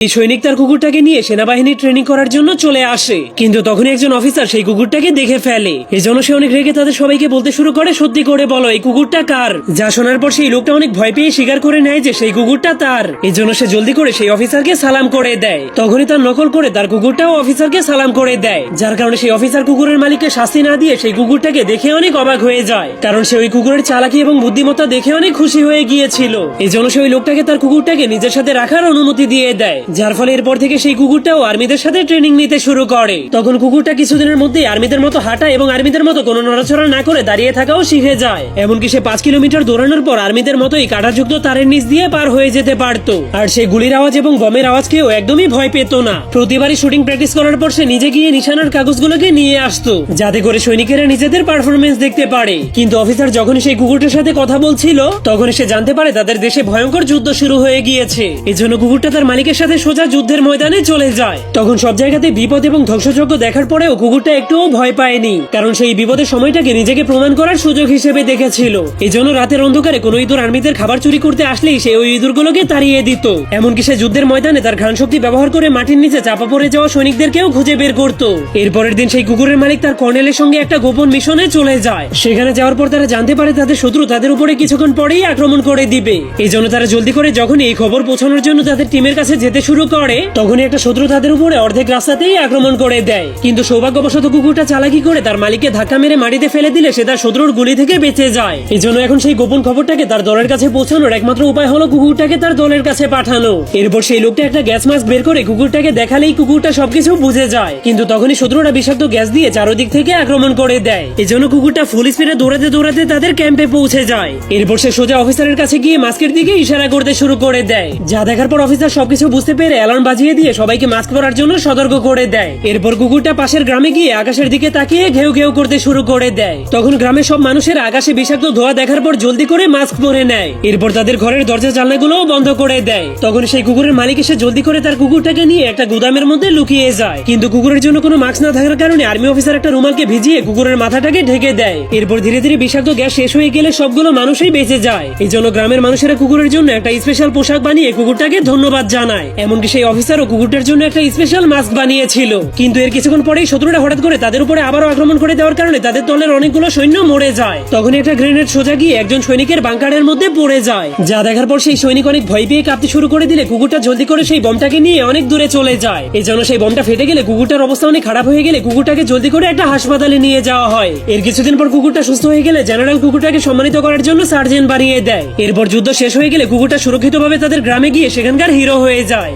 এই সৈনিক তার কুকুরটাকে নিয়ে সেনাবাহিনী ট্রেনিং করার জন্য চলে আসে, কিন্তু তখনই একজন অফিসার সেই কুকুরটাকে দেখে ফেলে। এজন্য সে অনেক রেগে তাদের সবাইকে বলতে শুরু করে, সত্যি করে বলো এই কুকুরটা কার। যা শোনার পর সেই লোকটা অনেক ভয় পেয়ে স্বীকার করে নেয় যে সেই কুকুরটা তার। এজন্য সে জলদি করে সেই অফিসারকে সালাম করে দেয়। তখনই তার নকল করে তার কুকুরটাও অফিসারকে সালাম করে দেয়, যার কারণে সেই অফিসার কুকুরের মালিককে শাস্তি না দিয়ে সেই কুকুরটাকে দেখে অনেক অবাক হয়ে যায়, কারণ সে ওই কুকুরের চালাকি এবং বুদ্ধিমত্তা দেখে অনেক খুশি হয়ে গিয়েছিল। এজন্য সে ওই লোকটাকে তার কুকুরটাকে নিজের সাথে রাখার অনুমতি দিয়ে দেয়, যার ফলে এরপর থেকে সেই কুকুরটাও আর্মিদের সাথে ট্রেনিং নিতে শুরু করে। তখন কুকুরটা কিছুদিনের মধ্যে আর্মিদের মতো হাঁটা এবং আর্মিদের মতো কোনো নড়াচড়া না করে দাঁড়িয়ে থাকাও শিখে যায়। এমনকি সে 5 কিলোমিটার দৌড়ানোর পর আর্মিদের মতোই কাঁটাযুক্ত তারের নিচ দিয়ে পার হয়ে যেতে পারত। আর সে গুলির আওয়াজ এবং বমের আওয়াজকেও একদমই ভয় পেত না। প্রতিবারই শুটিং প্র্যাকটিস করার পর সে নিজে গিয়ে নিশানার কাগজগুলোকে নিয়ে আসতো, যাতে করে সৈনিকেরা নিজেদের পারফরমেন্স দেখতে পারে। কিন্তু অফিসার যখন সেই কুকুরটার সাথে কথা বলছিল, তখন সে জানতে পারে তাদের দেশে ভয়ঙ্কর যুদ্ধ শুরু হয়ে গিয়েছে। এজন্য কুকুরটা তার মালিকের সাথে সোজা যুদ্ধের ময়দানে চলে যায়। তখন সব জায়গাতে বিপদ এবং ধ্বংসযজ্ঞ দেখার পরেও কুকুরটা একটুও ভয় পায়নি, কারণ সেই বিপদের সময়টাকে নিজেকে প্রমাণ করার সুযোগ হিসেবে দেখেছিল। এজন্য রাতের অন্ধকারে কোনো ইঁদুর আর্মিদের খাবার চুরি করতে আসলেই সে ওই ইঁদুরগুলোকে তাড়িয়ে দিত। এমনকি সে যুদ্ধের ময়দানে তার ঘ্রাণ শক্তি ব্যবহার করে মাটির নিচে চাপা পড়ে যাওয়া সৈনিকদেরকেও খুঁজে বের করত। এরপরের দিন সেই কুকুরের মালিক তার কর্নেলের সঙ্গে একটা গোপন মিশনে চলে যায়। সেখানে যাওয়ার পর তারা জানতে পারে তাদের শত্রু তাদের উপরে কিছুক্ষণ পরেই আক্রমণ করে দিবে। এই জন্য তারা জলদি করে যখন এই খবর পৌঁছানোর জন্য তাদের টিমের কাছে যেতে শুরু করে, তখনই একটা শত্রু তাদের উপরে অর্ধেক রাস্তাতেই আক্রমণ করে দেয়। কিন্তু সৌভাগ্যবশত কুকুরটা চালাকি করে তার মালিককে ধাক্কা মেরে মাটিতে ফেলে দিলে সে তার শত্রুর গুলি থেকে বেঁচে যায়। এই জন্য এখন সেই গোপন খবরটাকে তার দলের কাছে পৌঁছানোর একমাত্র উপায় হলো কুকুরটাকে তার দলের কাছে পাঠানো। এরপর সেই লোকটা একটা গ্যাস মাস্ক বের করে কুকুরটাকে দেখালেই কুকুরটা সবকিছু বুঝে যায়। কিন্তু তখনই শত্রুরা বিষাক্ত গ্যাস দিয়ে চারদিক থেকে আক্রমণ করে দেয়। এই জন্য কুকুরটা ফুল স্পিডে দৌড়াতে দৌড়াতে তাদের ক্যাম্পে পৌঁছে যায়। এরপর সে সোজা অফিসারের কাছে গিয়ে মাস্কের দিকে ইশারা করতে শুরু করে দেয়, যা দেখার পর অফিসার সবকিছু বুঝতে পেরে অ্যালার্ম বাজিয়ে দিয়ে সবাইকে মাস্ক পরার জন্য সতর্ক করে দেয়। এরপর কুকুরটা পাশের গ্রামে গিয়ে আকাশের দিকে তাকিয়ে ঘেউ ঘেউ করতে শুরু করে দেয়। তখন গ্রামের সব মানুষের আকাশে বিষাক্ত ধোঁয়া দেখার পর জলদি করে মাস্ক পরে নেয়। এরপর তাদের ঘরের দরজা জানলাগুলোও বন্ধ করে দেয়। তখন সেই কুকুরের মালিক এসে জলদি করে তার কুকুরটাকে নিয়ে একটা গুদামের মধ্যে লুকিয়ে যায়। কিন্তু কুকুরের জন্য কোনো মাস্ক না থাকার কারণে আর্মি অফিসার একটা রুমালকে ভিজিয়ে কুকুরের মাথাটাকে ঢেকে দেয়। এরপর ধীরে ধীরে বিষাক্ত গ্যাস শেষ হয়ে গেলে সবগুলো মানুষই বেঁচে যায়। এই জন্য গ্রামের মানুষেরা কুকুরের জন্য একটা স্পেশাল পোশাক বানিয়ে কুকুরটাকে ধন্যবাদ জানায়। এমনকি সেই অফিসারও কুকুরটার জন্য একটা স্পেশাল মাস্ক বানিয়েছিল। কিন্তু এর কিছুক্ষণ পরেই শত্রুরা হঠাৎ করে তাদের উপরে আবারও আক্রমণ করে দেওয়ার কারণে তাদের দলের অনেকগুলো সৈন্য মরে যায়। তখন একটা গ্রেনেড সোজা গিয়ে একজন সৈনিকের বাংকারের মধ্যে পড়ে যায়, যা দেখার পর সেই সৈনিক অনেক ভয় পেয়ে কাঁপতে শুরু করে দিলে কুকুরটা জলদি করে সেই বমটাকে নিয়ে অনেক দূরে চলে যায়। এই জন্য সেই বমটা ফেটে গেলে কুকুরটার অবস্থা অনেক খারাপ হয়ে গেলে কুকুরটাকে জলদি করে একটা হাসপাতালে নিয়ে যাওয়া হয়। এর কিছুদিন পর কুকুরটা সুস্থ হয়ে গেলে জেনারেল কুকুরটাকে সম্মানিত করার জন্য সার্জেন্ট বানিয়ে দেয়। এরপর যুদ্ধ শেষ হয়ে গেলে কুকুরটা সুরক্ষিতভাবে তাদের গ্রামে গিয়ে সেখানকার হিরো হয়ে যায়।